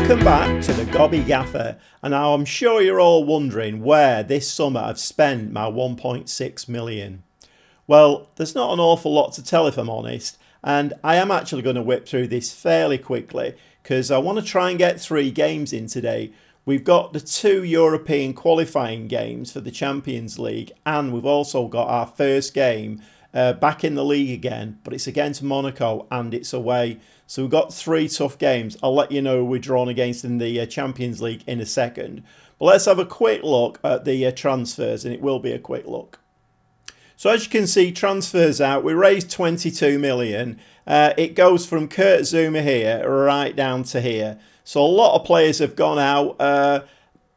Welcome back to the Gobby Gaffer, and now I'm sure you're all wondering where this summer I've spent my 1.6 million. Well, there's not an awful lot to tell if I'm honest, and I am actually going to whip through this fairly quickly because I want to try and get 3 games in today. We've got the 2 European qualifying games for the Champions League, and we've also got our first game back in the league again, but it's against Monaco and it's away. So we've got 3 tough games. I'll let you know who we're drawn against in the Champions League in a second. But let's have a quick look at the transfers, and it will be a quick look. So as you can see, transfers out. We raised 22 million. It goes from Kurt Zuma here right down to here. So a lot of players have gone out.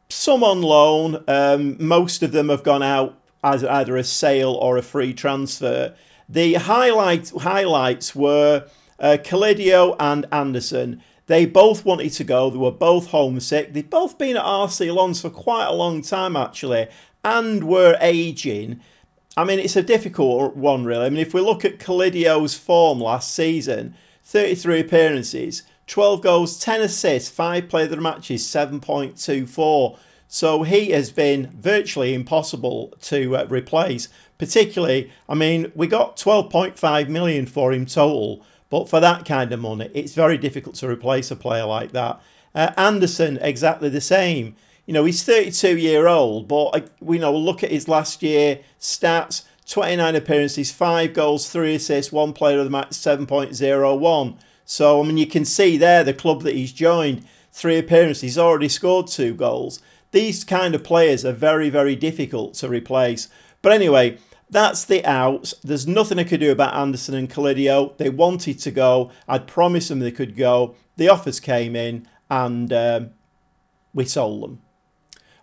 Some on loan. Most of them have gone out as either a sale or a free transfer. The highlights were Calidio and Anderson. They both wanted to go. They were both homesick. They'd both been at RCLENS for quite a long time actually, and were aging. I mean, it's a difficult one really. I mean, if we look at Calidio's form last season, 33 appearances, 12 goals, 10 assists, 5 player of the matches, 7.24. So he has been virtually impossible to replace. Particularly, I mean, we got 12.5 million for him total. But for that kind of money, it's very difficult to replace a player like that. Anderson, exactly the same. You know, he's 32-year-old, but we know, look at his last year stats: 29 appearances, 5 goals, 3 assists, 1 player of the match, 7.01. So, I mean, you can see there the club that he's joined, 3 appearances, he's already scored 2 goals. These kind of players are very, very difficult to replace. But anyway, that's the outs. There's nothing I could do about Anderson and Calidio. They wanted to go. I'd promised them they could go. The offers came in and we sold them.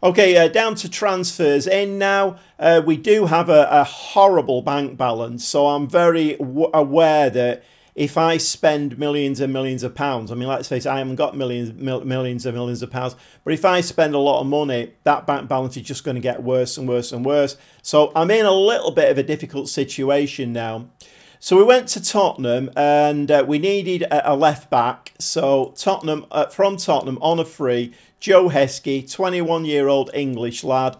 Okay, down to transfers in now. We do have a horrible bank balance, so I'm very aware that if I spend millions and millions of pounds, I mean, let's face it, I haven't got millions and millions of pounds, but if I spend a lot of money, that bank balance is just going to get worse and worse and worse. So I'm in a little bit of a difficult situation now. So we went to Tottenham and we needed a left back. So Tottenham, from Tottenham on a free, Joe Heskey, 21-year-old English lad.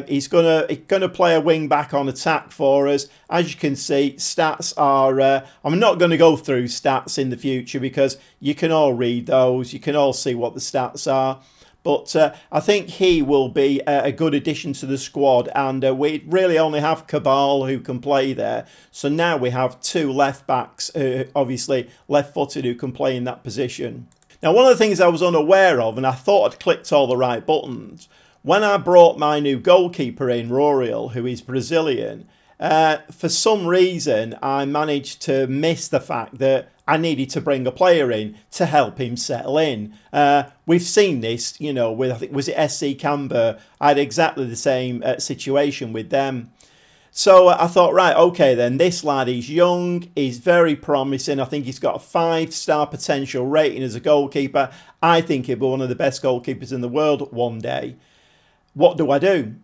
He's gonna play a wing back on attack for us. As you can see, stats are. I'm not going to go through stats in the future because you can all read those. You can all see what the stats are. But I think he will be a good addition to the squad, and we really only have Cabal who can play there. So now we have 2 left backs, obviously left-footed, who can play in that position. Now, one of the things I was unaware of, and I thought I'd clicked all the right buttons, when I brought my new goalkeeper in, Roriel, who is Brazilian, for some reason I managed to miss the fact that I needed to bring a player in to help him settle in. We've seen this, you know, with, I think, was it SCCAMBUUR? I had exactly the same situation with them. So I thought, right, okay then, this lad, he's young, he's very promising. I think he's got a 5-star potential rating as a goalkeeper. I think he'll be one of the best goalkeepers in the world one day. What do I do?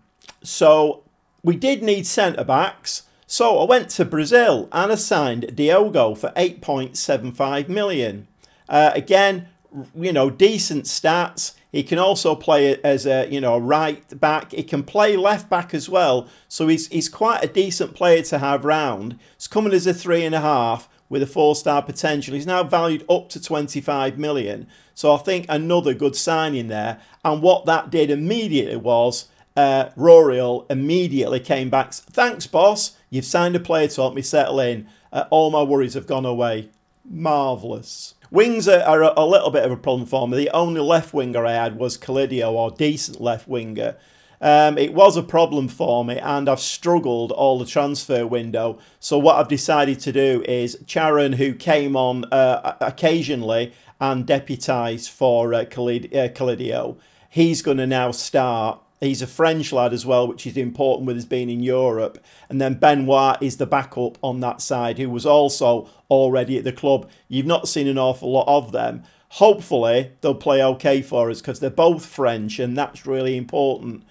So we did need centre-backs. So I went to Brazil and I signed Diogo for 8.75 million. Again, you know, decent stats. He can also play as a, you know, right back. He can play left back as well. So he's quite a decent player to have round. He's coming as a 3.5 with a 4-star potential. He's now valued up to 25 million. So I think another good signing there. And what that did immediately was Roriel immediately came back. Thanks, boss. You've signed a player to help me settle in. All my worries have gone away. Marvellous. Wings are a little bit of a problem for me. The only left winger I had was Calidio, or decent left winger. It was a problem for me and I've struggled all the transfer window. So what I've decided to do is Charon, who came on occasionally and deputised for Calidio, he's going to now start. He's a French lad as well, which is important with us being in Europe. And then Benoit is the backup on that side, who was also already at the club. You've not seen an awful lot of them. Hopefully, they'll play okay for us because they're both French and that's really important.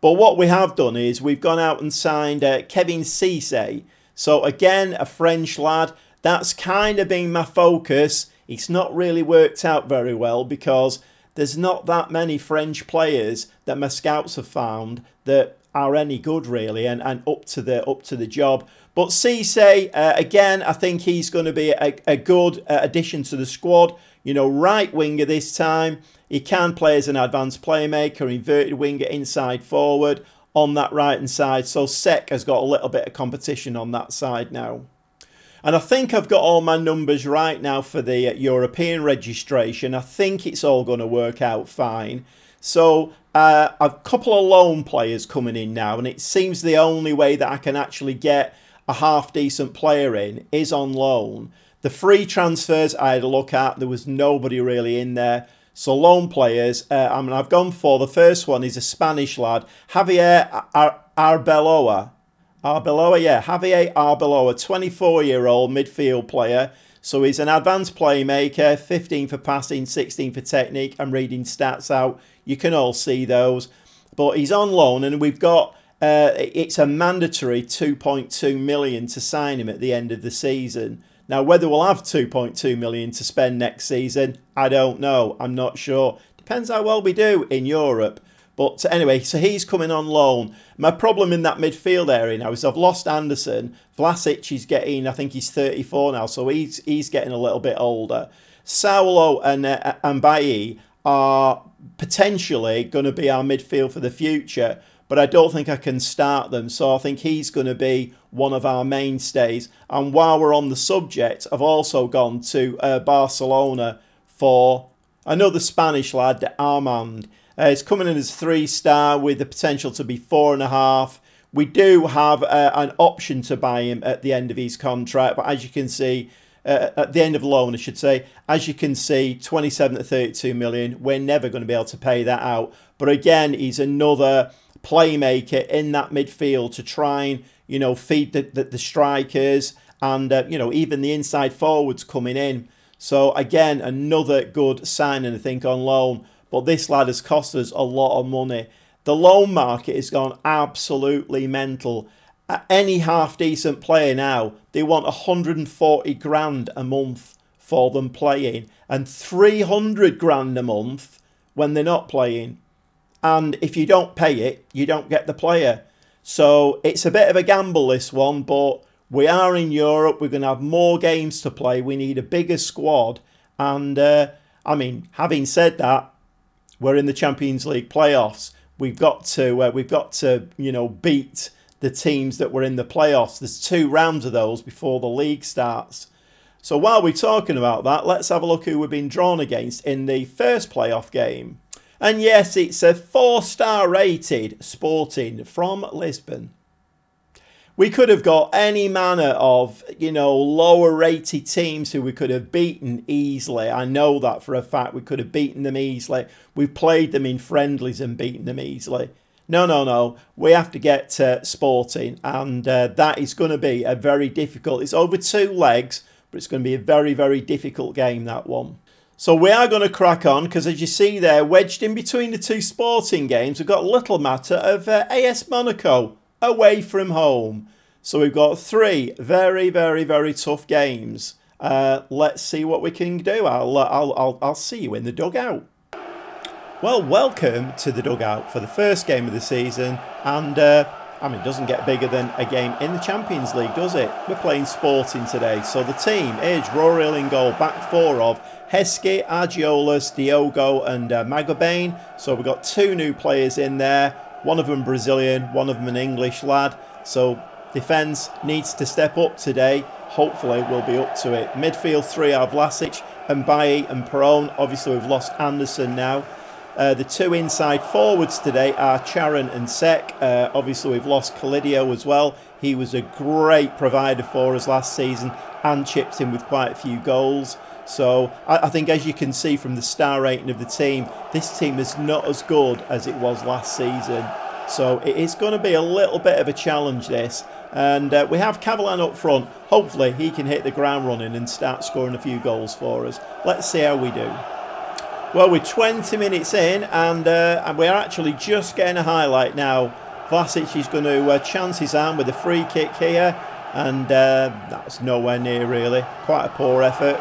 But what we have done is we've gone out and signed Kevin Cisse. So again, a French lad. That's kind of been my focus. It's not really worked out very well because there's not that many French players that my scouts have found that are any good really and up to the job. But Cisse, again, I think he's going to be a good addition to the squad. You know, right winger this time. He can play as an advanced playmaker, inverted winger, inside forward on that right hand side. So Sec has got a little bit of competition on that side now. And I think I've got all my numbers right now for the European registration. I think it's all going to work out fine. So a couple of loan players coming in now, and it seems the only way that I can actually get a half decent player in is on loan. The free transfers I had a look at, there was nobody really in there. So loan players, I've gone for, the first one is a Spanish lad, Javier Arbeloa. Javier Arbeloa, 24-year-old midfield player. So he's an advanced playmaker, 15 for passing, 16 for technique. I'm reading stats out. You can all see those. But he's on loan, and we've got, it's a mandatory 2.2 million to sign him at the end of the season. Now, whether we'll have 2.2 million to spend next season, I don't know. I'm not sure. Depends how well we do in Europe. But anyway, so he's coming on loan. My problem in that midfield area now is I've lost Anderson. Vlasic is getting, I think he's 34 now, so he's getting a little bit older. Saulo and Bailly are potentially going to be our midfield for the future, but I don't think I can start them. So I think he's going to be one of our mainstays. And while we're on the subject, I've also gone to Barcelona for another Spanish lad, Armand. He's coming in as 3-star with the potential to be 4.5. We do have an option to buy him at the end of his contract, but as you can see, at the end of the loan, I should say, as you can see, 27 to 32 million. We're never going to be able to pay that out. But again, he's another playmaker in that midfield to try and, you know, feed the strikers and, you know, even the inside forwards coming in. So again, another good signing, I think, on loan. But this lad has cost us a lot of money. The loan market has gone absolutely mental. Any half-decent player now, they want 140 grand a month for them playing and 300 grand a month when they're not playing. And if you don't pay it, you don't get the player. So it's a bit of a gamble, this one, but we are in Europe. We're going to have more games to play. We need a bigger squad. And, I mean, having said that, we're in the Champions League playoffs. We've got to, you know, beat the teams that were in the playoffs. There's 2 rounds of those before the league starts. So while we're talking about that, let's have a look who we've been drawn against in the first playoff game. And yes, it's a 4-star rated Sporting from Lisbon. We could have got any manner of, you know, lower rated teams who we could have beaten easily. I know that for a fact. We could have beaten them easily. We've played them in friendlies and beaten them easily. No. We have to get Sporting, and that is going to be a very difficult. It's over 2 legs, but it's going to be a very, very difficult game, that one. So we are going to crack on because, as you see there, wedged in between the 2 Sporting games, we've got a little matter of AS Monaco away from home. So we've got 3 very, very, very tough games. Let's see what we can do. I'll see you in the dugout. Well, welcome to the dugout for the first game of the season, and I mean, it doesn't get bigger than a game in the Champions League, does it? We're playing Sporting today, so the team is Roriel in goal, back 4 of Heskey, Argiolas, Diogo and Magobane. So we've got 2 new players in there, one of them Brazilian, one of them an English lad. So defence needs to step up today. Hopefully we'll be up to it. Midfield 3 are Vlasic and Bailly and Perron. Obviously we've lost Anderson now. The 2 inside forwards today are Charon and Sec. Obviously we've lost Calidio as well. He was a great provider for us last season and chipped in with quite a few goals. So I think, as you can see from the star rating of the team, this team is not as good as it was last season. So it is going to be a little bit of a challenge, this. And we have Cavalan up front. Hopefully he can hit the ground running and start scoring a few goals for us. Let's see how we do. Well, we're 20 minutes in, and we're actually just getting a highlight now. Vlasic is going to chance his arm with a free kick here, and that's nowhere near really. Quite a poor effort.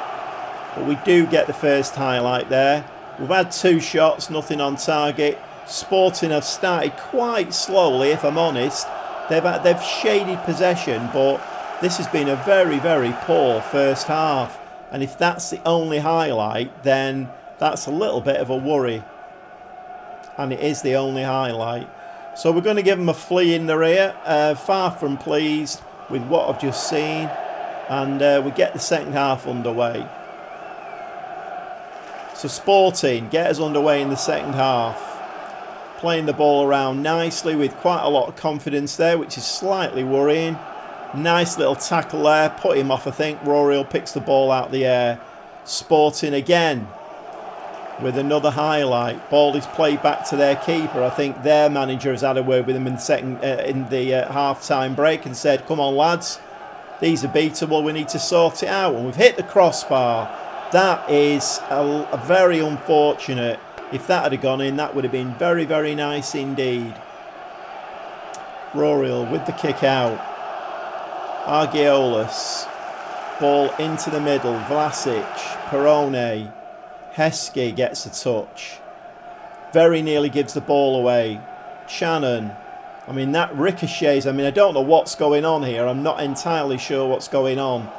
But we do get the first highlight there. We've had 2 shots, nothing on target. Sporting have started quite slowly, if I'm honest. They've shaded possession, but this has been a very, very poor first half. And if that's the only highlight, then that's a little bit of a worry. And it is the only highlight. So we're going to give them a flea in the rear. Far from pleased with what I've just seen. And we get the second half underway. So Sporting get us underway in the second half. Playing the ball around nicely with quite a lot of confidence there, which is slightly worrying. Nice little tackle there, put him off I think. Roryal picks the ball out of the air. Sporting again with another highlight. Ball is played back to their keeper. I think their manager has had a word with them in the half-time break and said, come on lads, these are beatable, we need to sort it out. And we've hit the crossbar. That is a very unfortunate. If that had gone in, that would have been very, very nice indeed. Roryal with the kick out. Argeolis, ball into the middle, Vlasic, Perone, Heskey gets a touch, very nearly gives the ball away. Shannon, I mean that ricochets, I mean I don't know what's going on here, I'm not entirely sure what's going on.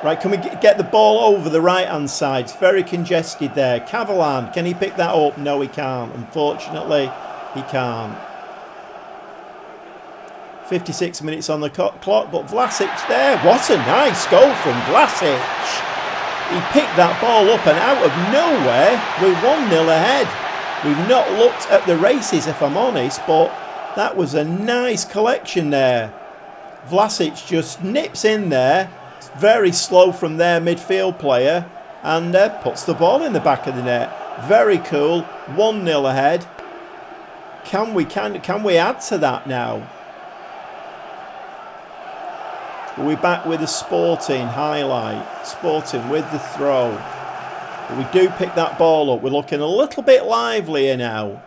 Right, can we get the ball over the right hand side? It's very congested there. Cavalan, can he pick that up? No he can't, unfortunately he can't. 56 minutes on the clock, but Vlasic's there. What a nice goal from Vlasic. He picked that ball up and out of nowhere we're 1-0 ahead. We've not looked at the races if I'm honest, but that was a nice collection there. Vlasic just nips in there, very slow from their midfield player, and puts the ball in the back of the net. Very cool, 1-0 ahead. Can we add to that now? We're back with a Sporting highlight. Sporting with the throw. But we do pick that ball up. We're looking a little bit livelier now.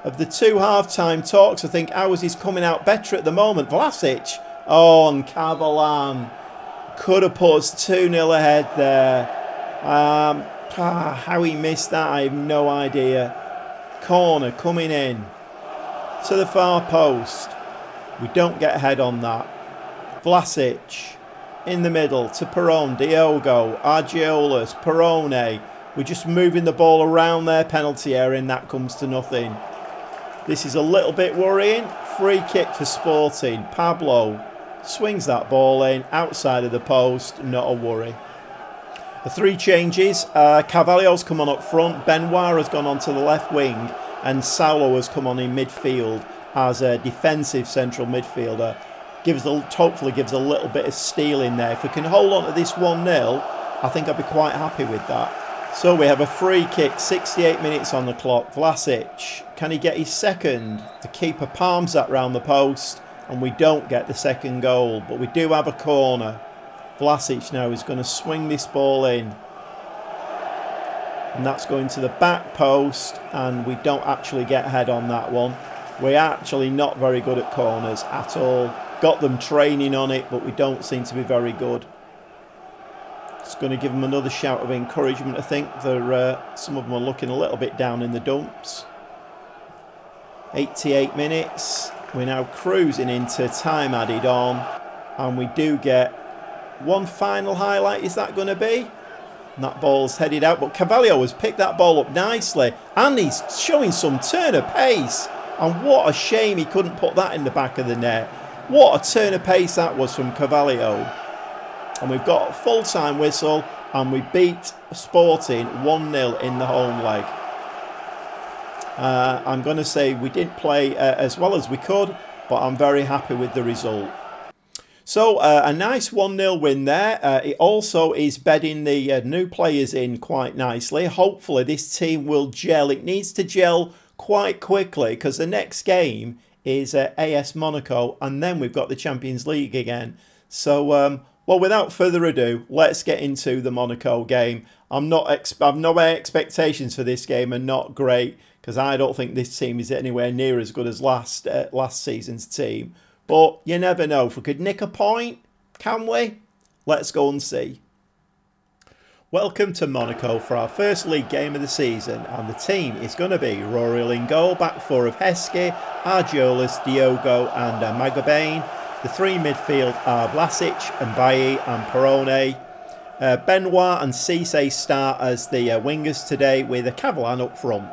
Of the 2 half-time talks, I think ours is coming out better at the moment. Vlasic. Oh, and Cavalan. Could have put us 2-0 ahead there. How he missed that, I have no idea. Corner coming in. To the far post. We don't get ahead on that. Vlasic in the middle to Perone, Diogo, Argeolis, Perone. We're just moving the ball around their penalty area and that comes to nothing. This is a little bit worrying. Free kick for Sporting. Pablo swings that ball in outside of the post, not a worry. The 3 changes. Carvalho's come on up front. Benoit has gone on to the left wing and Saulo has come on in midfield as a defensive central midfielder. Hopefully gives a little bit of steel in there. If we can hold on to this 1-0, I think I'd be quite happy with that. So we have a free kick, 68 minutes on the clock. Vlasic, can he get his second? The keeper palms that round the post and we don't get the second goal, but we do have a corner. Vlasic now is going to swing this ball in. And that's going to the back post and we don't actually get ahead on that one. We're actually not very good at corners at all. Got them training on it, but we don't seem to be very good. It's going to give them another shout of encouragement, I think. Some of them are looking a little bit down in the dumps. 88 minutes. We're now cruising into time added on. And we do get one final highlight. Is that going to be? And that ball's headed out. But Carvalho has picked that ball up nicely. And he's showing some turn of pace. And what a shame he couldn't put that in the back of the net. What a turn of pace that was from Carvalho. And we've got a full-time whistle and we beat Sporting 1-0 in the home leg. I'm going to say we didn't play as well as we could, but I'm very happy with the result. So a nice 1-0 win there. It also is bedding the new players in quite nicely. Hopefully this team will gel. It needs to gel quite quickly because the next game is AS Monaco and then we've got the Champions League again. So, well, without further ado, let's get into the Monaco game. I've no expectations for this game and not great because I don't think this team is anywhere near as good as last season's team. But you never know. If we could nick a point, can we? Let's go and see. Welcome to Monaco for our first league game of the season, and the team is going to be Roaryl in goal, back four of Heskey, Argiolas, Diogo and Magabane. The three midfield are Vlasic, Mbaye and Perone. Benoit and Cisse start as the wingers today, with a Catalan up front.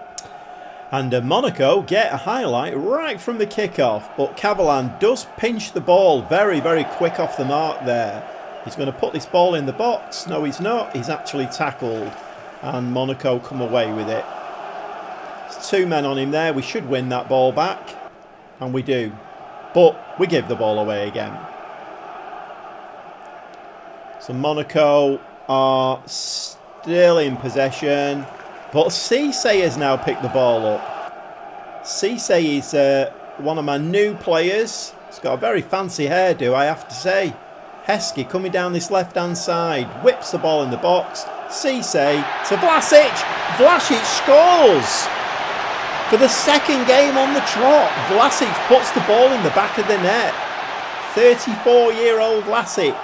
And Monaco get a highlight right from the kickoff, but Catalan does pinch the ball very, very quick off the mark there. He's going to put this ball in the box. No, he's not. He's actually tackled, and Monaco come away with it. There's two men on him there. We should win that ball back, and we do. But we give the ball away again. So Monaco are still in possession, but Cisse has now picked the ball up. Cisse is one of my new players. He's got a very fancy hairdo, I have to say. Heskey coming down this left-hand side, whips the ball in the box. Cisse to Vlasic. Vlasic scores! For the second game on the trot, Vlasic puts the ball in the back of the net. 34-year-old Vlasic.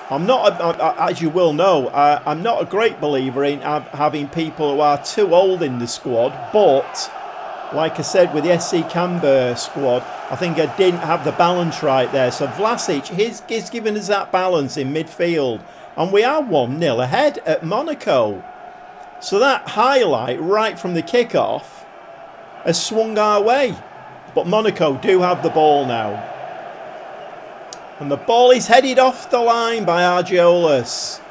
I'm not, as you will know, I'm not a great believer in having people who are too old in the squad, but like I said with the SCCAMBUUR squad, I think I didn't have the balance right there. So Vlasic is giving us that balance in midfield, and we are 1-0 ahead at Monaco. So that highlight right from the kickoff has swung our way. But Monaco do have the ball now. And the ball is headed off the line by Argiolas.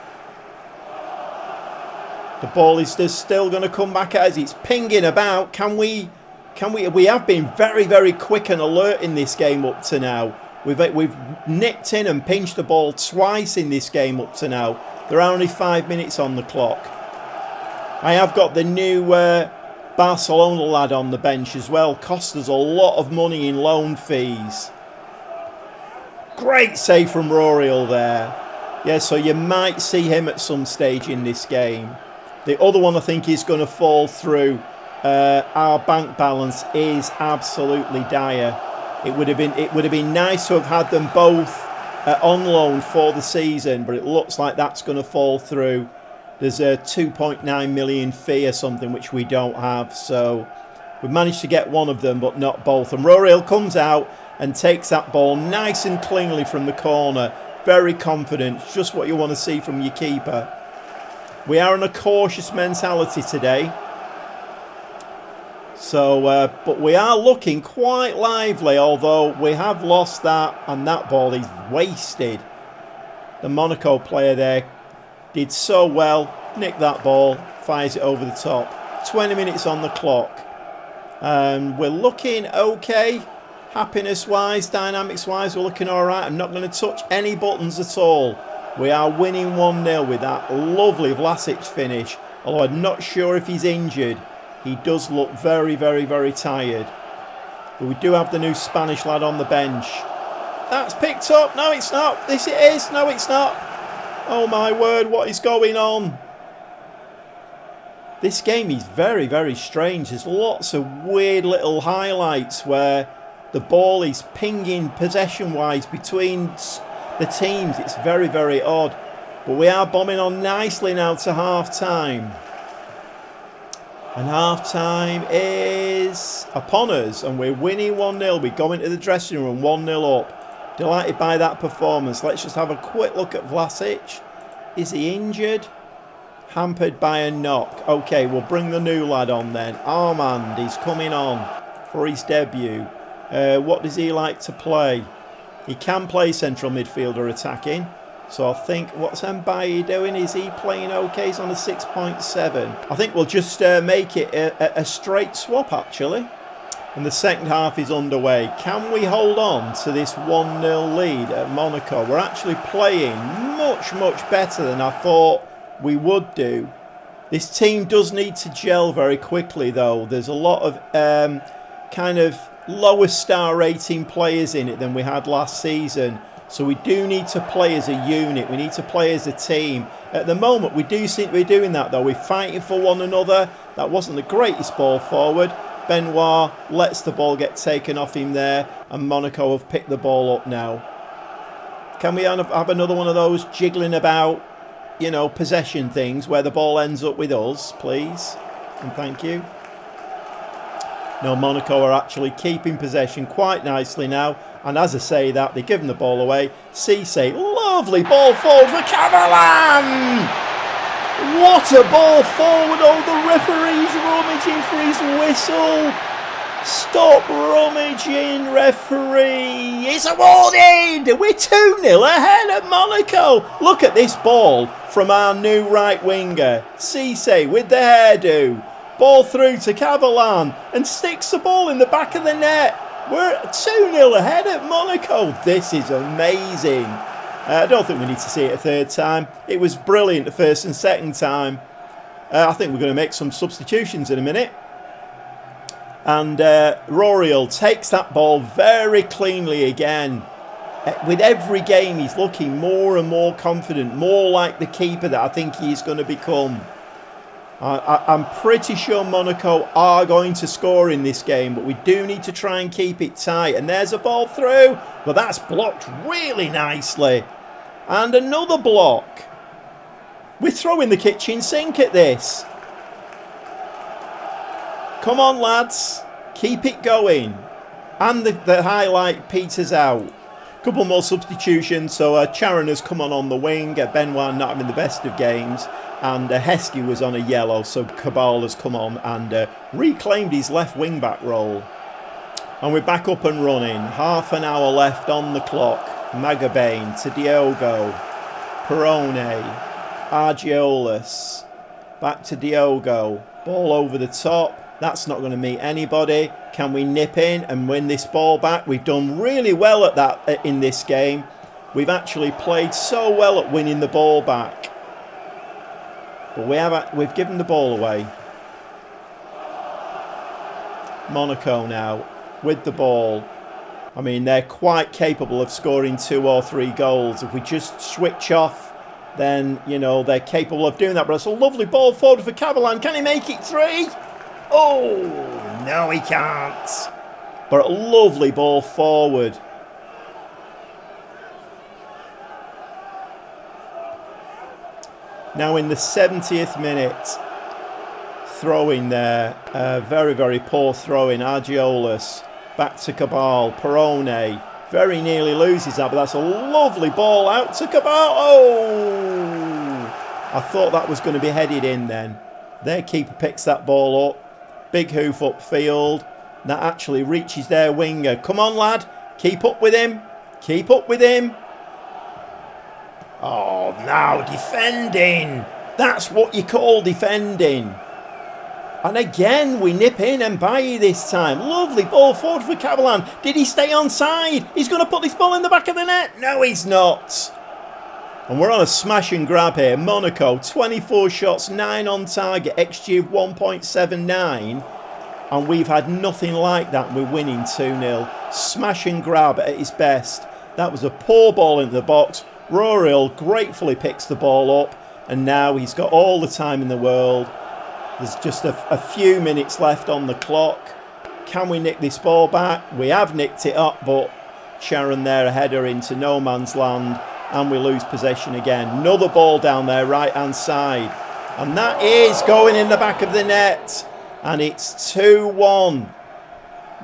The ball is just still going to come back at us. It's pinging about. We have been very, very quick and alert in this game up to now. We've nipped in and pinched the ball twice in this game up to now. There are only 5 minutes on the clock. I have got the new Barcelona lad on the bench as well. Cost us a lot of money in loan fees. Great save from Roaryl there. Yeah, so you might see him at some stage in this game. The other one I think is going to fall through. Our bank balance is absolutely dire. It would have been nice to have had them both on loan for the season, but it looks like that's going to fall through. There's a 2.9 million fee or something which we don't have, so we've managed to get one of them but not both. And Roaryl comes out and takes that ball nice and cleanly from the corner. Very confident, just what you want to see from your keeper. We are in a cautious mentality today. So, but we are looking quite lively, although we have lost that, and that ball is wasted. The Monaco player there did so well, nicked that ball, fires it over the top. 20 minutes on the clock. And we're looking okay, happiness-wise, dynamics-wise, we're looking all right. I'm not going to touch any buttons at all. We are winning 1-0 with that lovely Vlasic finish, although I'm not sure if he's injured. He does look very, very, very tired. But we do have the new Spanish lad on the bench. That's picked up. No, it's not. This it is. No, it's not. Oh, my word. What is going on? This game is very, very strange. There's lots of weird little highlights where the ball is pinging possession-wise between the teams. It's very, very odd. But we are bombing on nicely now to half-time. And half-time is upon us, and we're winning 1-0. We go into the dressing room 1-0 up. Delighted by that performance. Let's just have a quick look at Vlasic. Is he injured? Hampered by a knock. Okay, we'll bring the new lad on then. Armand is coming on for his debut. What does he like to play? He can play central midfielder attacking. So I think, what's Mbaye doing? Is he playing okay? He's on a 6.7. I think we'll just make it a straight swap, actually. And the second half is underway. Can we hold on to this 1-0 lead at Monaco? We're actually playing much, much better than I thought we would do. This team does need to gel very quickly, though. There's a lot of kind of lower star rating players in it than we had last season. So we do need to play as a unit. We need to play as a team. At the moment, we do seem to be doing that, though. We're fighting for one another. That wasn't the greatest ball forward. Benoit lets the ball get taken off him there, and Monaco have picked the ball up now. Can we have another one of those jiggling about? you know, possession things where the ball ends up with us, please. And thank you. No, Monaco are actually keeping possession quite nicely now. And as I say that, they're giving the ball away. Cisse, lovely ball forward for Cavalan! What a ball forward! Oh, the referee's rummaging for his whistle. Stop rummaging, referee. It's awarded. We're 2-0 ahead at Monaco. Look at this ball from our new right winger. Cisse with the hairdo. Ball through to Cavalan and sticks the ball in the back of the net. We're 2-0 ahead at Monaco. This is amazing. I don't think we need to see it a third time. It was brilliant the first and second time. I think we're going to make some substitutions in a minute. And Roriel takes that ball very cleanly again. With every game, he's looking more and more confident, more like the keeper that I think he's going to become. I'm pretty sure Monaco are going to score in this game, but we do need to try and keep it tight. And there's a ball through, but that's blocked really nicely. And another block. We're throwing the kitchen sink at this. Come on, lads. Keep it going. And the highlight peters out. Couple more substitutions. So Charon has come on the wing. Benoit not having the best of games. And Heskey was on a yellow. So Cabal has come on and reclaimed his left wing back role. And we're back up and running. Half an hour left on the clock. Magabane to Diogo. Perone. Argiolas. Back to Diogo. Ball over the top. That's not going to meet anybody. Can we nip in and win this ball back? We've done really well at that in this game. We've actually played so well at winning the ball back. But we've given the ball away. Monaco now with the ball. I mean, they're quite capable of scoring 2 or 3 goals. If we just switch off, then, you know, they're capable of doing that. But it's a lovely ball forward for Cavalan. Can he make it 3? Oh, no he can't. But a lovely ball forward. Now in the 70th minute, throw-in there. Very, very poor throw-in. Argiolas. Back to Cabal. Perone. Very nearly loses that, but that's a lovely ball out to Cabal. Oh! I thought that was going to be headed in then. Their keeper picks that ball up. Big hoof upfield. That actually reaches their winger. Come on, lad. Keep up with him. Keep up with him. Oh, now defending. That's what you call defending. And again, we nip in and buy this time. Lovely ball forward for Cavalan. Did he stay onside? He's going to put this ball in the back of the net. No, he's not. And we're on a smash and grab here. Monaco, 24 shots, 9 on target, XG of 1.79. And we've had nothing like that. We're winning 2-0. Smash and grab at its best. That was a poor ball into the box. Roriel gratefully picks the ball up. And now he's got all the time in the world. There's just a few minutes left on the clock. Can we nick this ball back? We have nicked it up, but Sharon there, a header into no man's land. And we lose possession again. Another ball down there, right-hand side. And that is going in the back of the net. And it's 2-1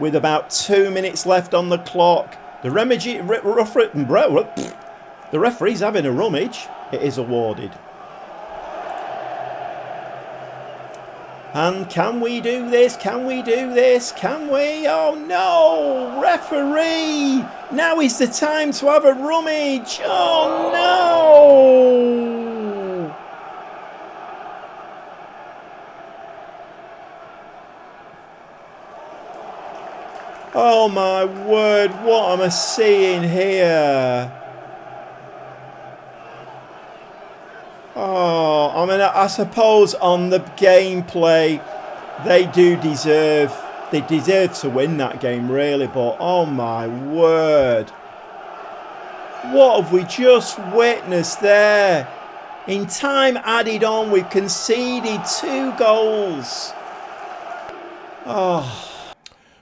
with about 2 minutes left on the clock. The referee's having a rummage. It is awarded. And can we do this? Can we do this? Can we? Oh no! Referee! Now is the time to have a rummage! Oh no! Oh my word, what am I seeing here? Oh, I mean, I suppose on the gameplay, they deserve to win that game, really. But, oh my word. What have we just witnessed there? In time added on, we've conceded 2 goals. Oh.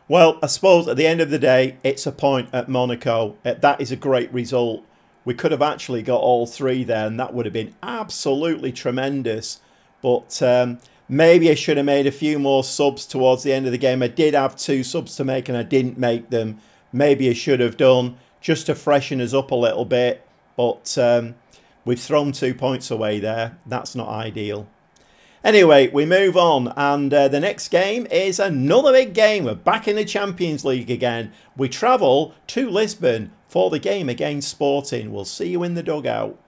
Well, I suppose at the end of the day, it's a point at Monaco. That is a great result. We could have actually got all 3 there, and that would have been absolutely tremendous. But maybe I should have made a few more subs towards the end of the game. I did have 2 subs to make and I didn't make them. Maybe I should have done, just to freshen us up a little bit. But we've thrown 2 points away there. That's not ideal. Anyway, we move on, and the next game is another big game. We're back in the Champions League again. We travel to Lisbon for the game against Sporting. We'll see you in the dugout.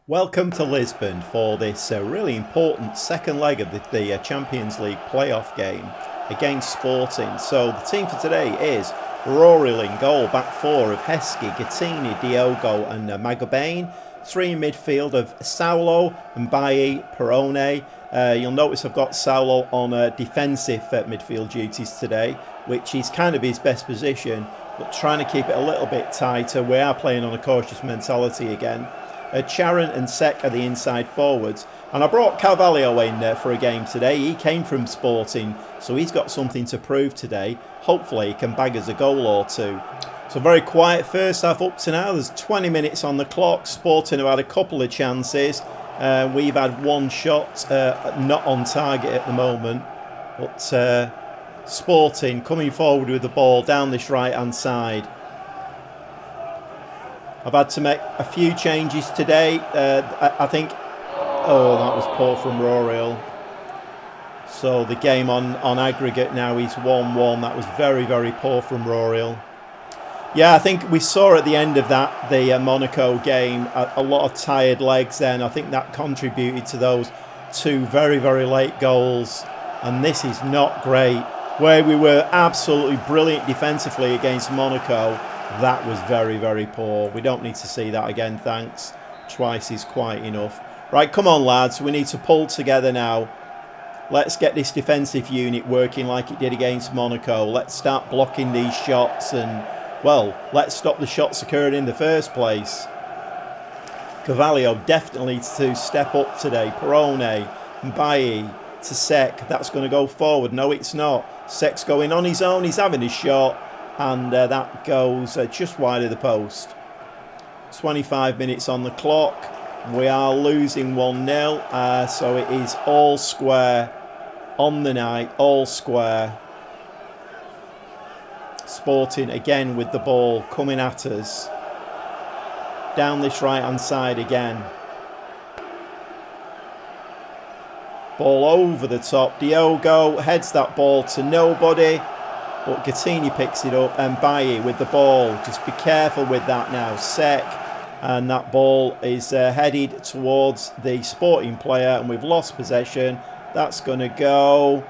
Welcome to Lisbon for this really important second leg of the Champions League playoff game against Sporting. So the team for today is Roaryl in goal, back 4 of Heskey, Gattini, Diogo and Magobane. 3 in midfield of Saulo, Mbaye, Perone. You'll notice I've got Saulo on defensive midfield duties today, which is kind of his best position, but trying to keep it a little bit tighter. We are playing on a cautious mentality again. Charon and Sek are the inside forwards. And I brought Carvalho in for a game today. He came from Sporting, so he's got something to prove today. Hopefully he can bag us a goal or 2. So very quiet first half up to now. There's 20 minutes on the clock. Sporting have had a couple of chances. We've had 1 shot, not on target at the moment. But Sporting coming forward with the ball down this right-hand side. I've had to make a few changes today. I think... Oh, that was poor from Roaryl. So the game on aggregate now is 1-1. That was very, very poor from Roaryl. Yeah, I think we saw at the end of that, the Monaco game, a lot of tired legs then. I think that contributed to those 2 very, very late goals. And this is not great. Where we were absolutely brilliant defensively against Monaco, that was very, very poor. We don't need to see that again, thanks. Twice is quite enough. Right, come on, lads. We need to pull together now. Let's get this defensive unit working like it did against Monaco. Let's start blocking these shots and... well, let's stop the shots occurring in the first place. Carvalho definitely needs to step up today. Perone, Mbaye to Sek. That's going to go forward. No, it's not. Sek's going on his own. He's having his shot. And that goes just wide of the post. 25 minutes on the clock. We are losing 1-0. So it is all square on the night. All square. Sporting again with the ball coming at us. Down this right hand side again. Ball over the top. Diogo heads that ball to nobody. But Gattini picks it up. And Mbaye with the ball. Just be careful with that now. Sek. And that ball is headed towards the Sporting player. And we've lost possession. That's going to go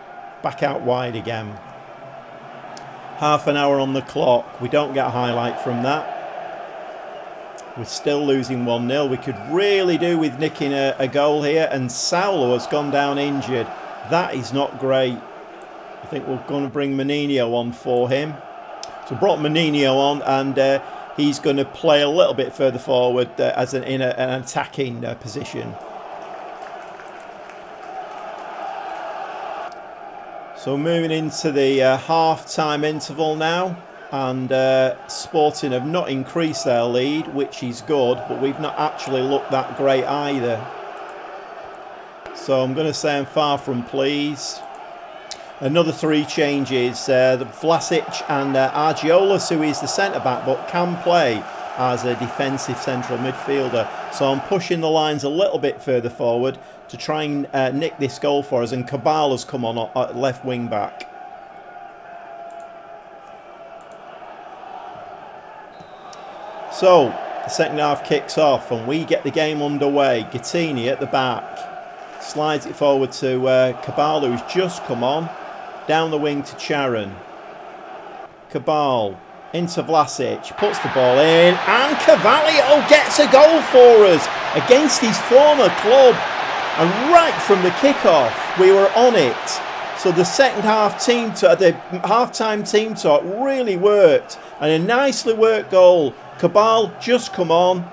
back out wide again. Half an hour on the clock. We don't get a highlight from that. We're still losing 1-0. We could really do with nicking a goal here. And Saulo has gone down injured. That is not great. I think we're going to bring Menino on for him. So brought Menino on, and he's going to play a little bit further forward as in an attacking position. So moving into the half-time interval now, and Sporting have not increased their lead, which is good, but we've not actually looked that great either. So I'm going to say I'm far from pleased. Another 3 changes. Vlasic and Argiolas, who is the centre-back, but can play as a defensive central midfielder. So I'm pushing the lines a little bit further forward to try and nick this goal for us. And Cabal has come on at left wing-back. So the second half kicks off and we get the game underway. Gattini at the back. Slides it forward to Cabal, who's just come on. Down the wing to Charon. Cabal into Vlasic. Puts the ball in. And Carvalho gets a goal for us against his former club. And right from the kickoff, we were on it. So the second half team talk, the half-time team talk really worked. And a nicely worked goal. Cabal just come on.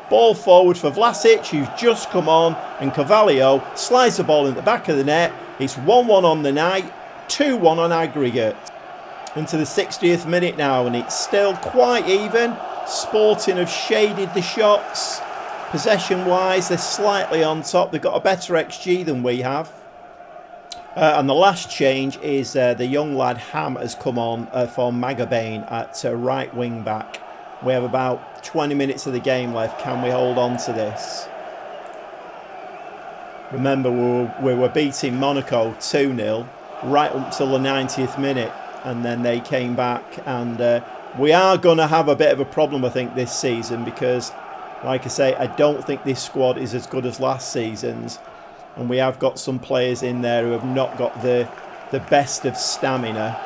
Ball forward for Vlasic, who's just come on. And Carvalho slides the ball in the back of the net. It's 1-1 on the night. 2-1 on aggregate. Into the 60th minute now, and it's still quite even. Sporting have shaded the shots. Possession-wise, they're slightly on top. They've got a better XG than we have. And the last change is the young lad Ham has come on for Magabane at right wing back. We have about 20 minutes of the game left. Can we hold on to this? Remember, we were beating Monaco 2-0 right up till the 90th minute. And then they came back. And we are going to have a bit of a problem, I think, this season. Because, like I say, I don't think this squad is as good as last season's. And we have got some players in there who have not got the best of stamina.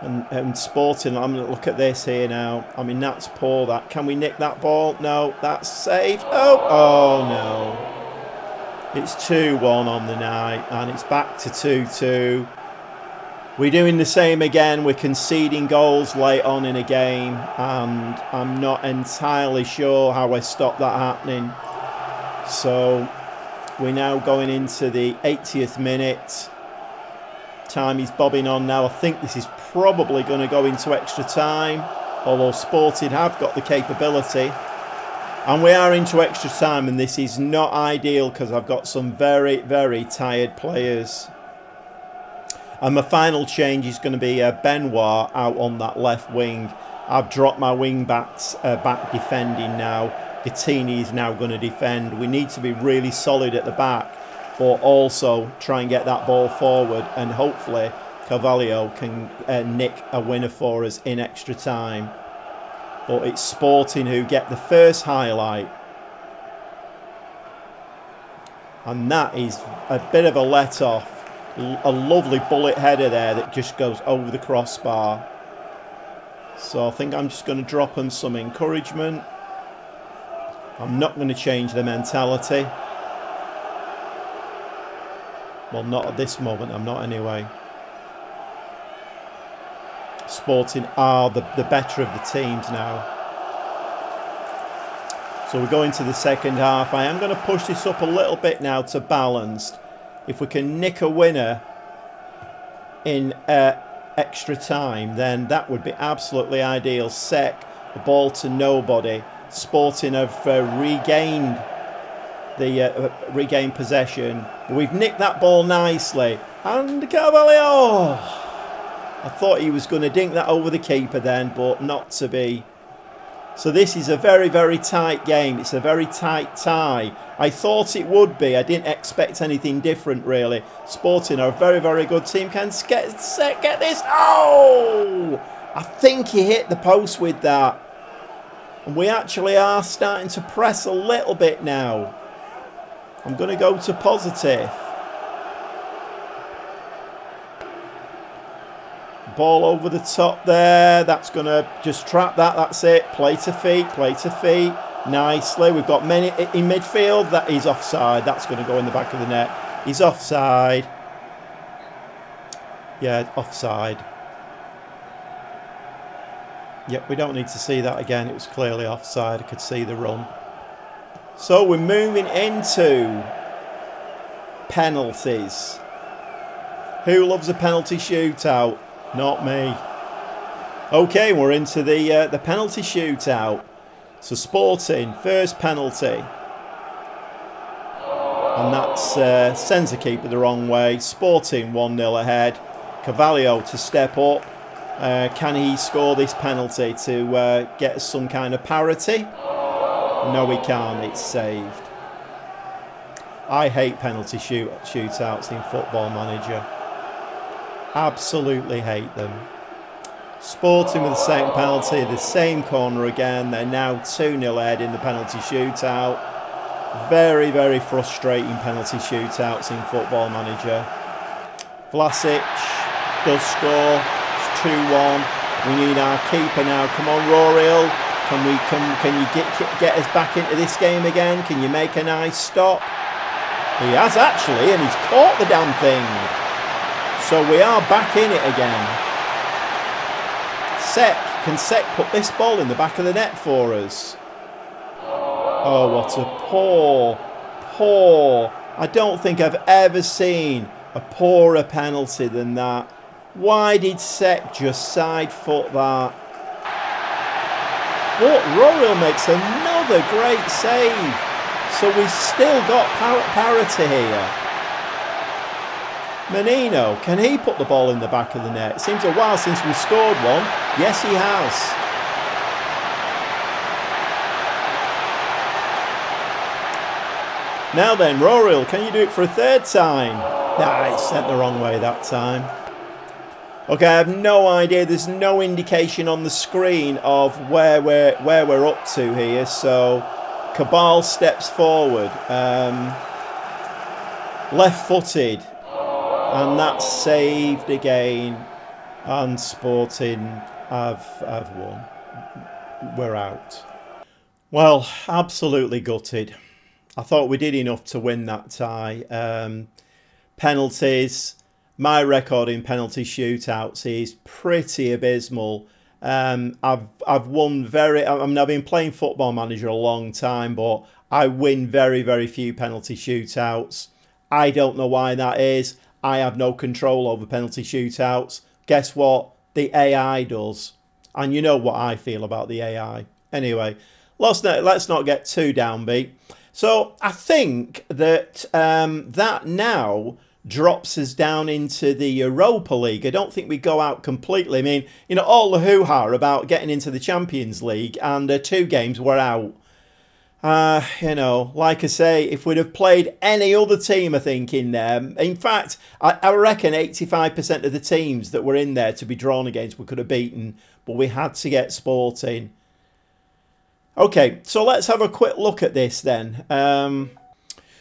And Sporting, I'm going to look at this here now. I mean, that's poor, that. Can we nick that ball? No, that's saved. Oh no. It's 2-1 on the night. And it's back to 2-2. We're doing the same again. We're conceding goals late on in a game. And I'm not entirely sure how I stop that happening. So we're now going into the 80th minute. Time is bobbing on now. I think this is probably going to go into extra time. Although Sporting have got the capability. And we are into extra time. And this is not ideal because I've got some very, very tired players. And my final change is going to be Benoit out on that left wing. I've dropped my wing backs back defending now. Gattini is now going to defend. We need to be really solid at the back, but also try and get that ball forward, and hopefully Carvalho can nick a winner for us in extra time. But it's Sporting who get the first highlight. And that is a bit of a let-off. A lovely bullet header there that just goes over the crossbar. So I think I'm just going to drop them some encouragement. I'm not going to change the mentality. Well, not at this moment. I'm not anyway. Sporting are the better of the teams now. So we're going to the second half. I am going to push this up a little bit now to balanced. If we can nick a winner in extra time, then that would be absolutely ideal. The ball to nobody. Sporting have regained possession. We've nicked that ball nicely. And Carvalho! I thought he was going to dink that over the keeper then, but not to be. So this is a very, very tight game. It's a very tight tie. I thought it would be. I didn't expect anything different, really. Sporting are a very, very good team. Can get this? Oh! I think he hit the post with that. And we actually are starting to press a little bit now. I'm going to go to positive. Ball over the top there. That's going to just trap that. That's it. Play to feet. Play to feet. Nicely. We've got many in midfield. That is offside. That's going to go in the back of the net. He's offside. Yeah, offside. Yep, we don't need to see that again. It was clearly offside. I could see the run. So we're moving into penalties. Who loves a penalty shootout? Not me. Okay, we're into the penalty shootout. So Sporting, first penalty. And that's sends the keeper the wrong way. Sporting 1-0 ahead. Carvalho to step up. Can he score this penalty to get some kind of parity? No, he can't. It's saved. I hate penalty shootouts in Football Manager. Absolutely hate them. Sporting with the second penalty, the same corner again. They're now 2-0 ahead in the penalty shootout. Very, very frustrating penalty shootouts in Football Manager. Vlasic does score. It's 2-1. We need our keeper now. Come on, Roriel. Can you get us back into this game again? Can you make a nice stop? He has actually, and he's caught the damn thing. So we are back in it again. Can Sek put this ball in the back of the net for us? Oh, what a poor. I don't think I've ever seen a poorer penalty than that. Why did Sek just side foot that? But Royal makes another great save. So we've still got parity here. Menino, can he put the ball in the back of the net? It seems a while since we scored one. Yes, he has. Now then, Royal, can you do it for a third time? Nah, it's sent the wrong way that time. Okay, I have no idea. There's no indication on the screen of where we're up to here. So Cabal steps forward, left-footed, and that's saved again. And Sporting have won. We're out. Well, absolutely gutted. I thought we did enough to win that tie. Penalties. My record in penalty shootouts is pretty abysmal. I've won I've been playing Football Manager a long time, but I win very, very few penalty shootouts. I don't know why that is. I have no control over penalty shootouts. Guess what? The AI does. And you know what I feel about the AI. Anyway, let's not get too downbeat. So I think that that now drops us down into the Europa League. I don't think we go out completely. I mean, you know, all the hoo-ha about getting into the Champions League, and 2 games we're out. You know, like I say, if we'd have played any other team, I think, in there. In fact, I reckon 85% of the teams that were in there to be drawn against we could have beaten, but we had to get Sporting. Okay, so let's have a quick look at this then.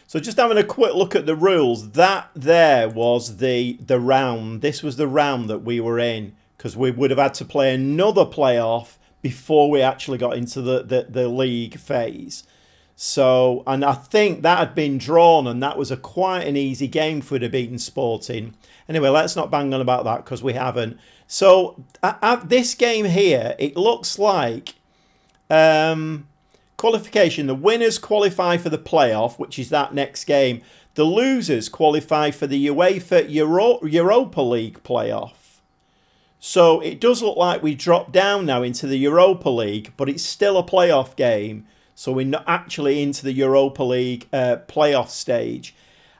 So just having a quick look at the rules, that there was the round. This was the round that we were in, because we would have had to play another playoff before we actually got into the league phase. So, and I think that had been drawn, and that was quite an easy game for the beaten Sporting. Anyway, let's not bang on about that because we haven't. So at this game here, it looks like qualification. The winners qualify for the playoff, which is that next game. The losers qualify for the UEFA Europa League playoff. So it does look like we dropped down now into the Europa League, but it's still a playoff game. So we're not actually into the Europa League playoff stage.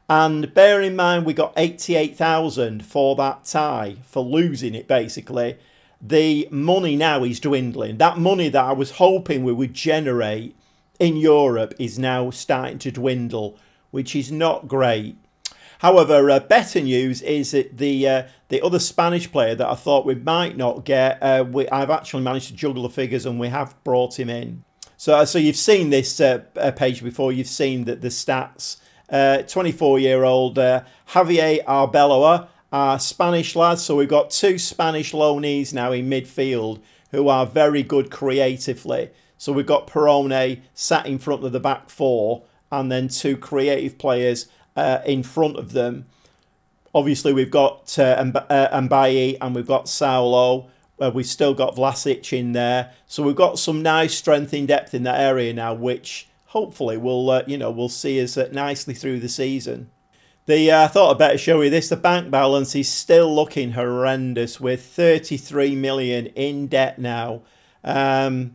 And bear in mind, we got 88,000 for that tie, for losing it basically. The money now is dwindling. That money that I was hoping we would generate in Europe is now starting to dwindle, which is not great. However, better news is that the other Spanish player that I thought we might not get, I've actually managed to juggle the figures and we have brought him in. So you've seen this page before. You've seen that the stats. 24-year-old Javier Arbeloa, Spanish lads. So we've got 2 Spanish loanees now in midfield who are very good creatively. So we've got Perone sat in front of the back 4 and then 2 creative players in front of them. Obviously, we've got Mbaye and we've got Saulo. We've still got Vlasic in there. So we've got some nice strength in depth in that area now, which hopefully will see us nicely through the season. I thought I'd better show you this. The bank balance is still looking horrendous with 33 million in debt now. I'm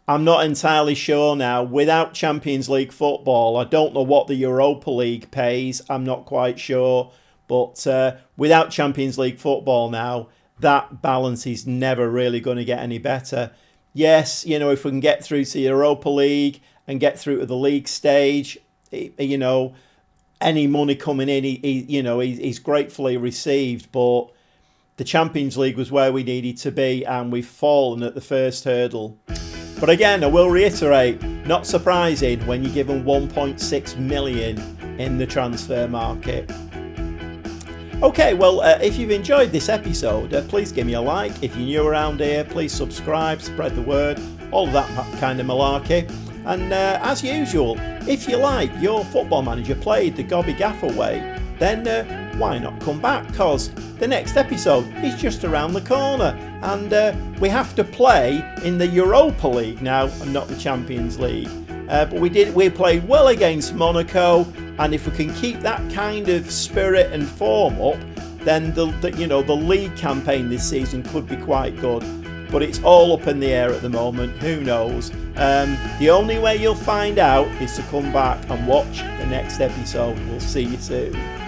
not entirely sure now. Without Champions League football, I don't know what the Europa League pays. I'm not quite sure. But without Champions League football now, that balance is never really going to get any better. Yes, you know, if we can get through to the Europa League and get through to the league stage, you know, any money coming in, he's gratefully received. But the Champions League was where we needed to be, and we've fallen at the first hurdle. But again, I will reiterate, not surprising when you're given 1.6 million in the transfer market. Okay, well, if you've enjoyed this episode, please give me a like. If you're new around here, please subscribe, spread the word, all of that kind of malarkey. And as usual, if you like your Football Manager played the Gobby Gaffer way, then why not come back? Because the next episode is just around the corner. And we have to play in the Europa League now and not the Champions League. But we played well against Monaco. And if we can keep that kind of spirit and form up, then the league campaign this season could be quite good. but it's all up in the air at the moment. Who knows? The only way you'll find out is to come back and watch the next episode. We'll see you soon.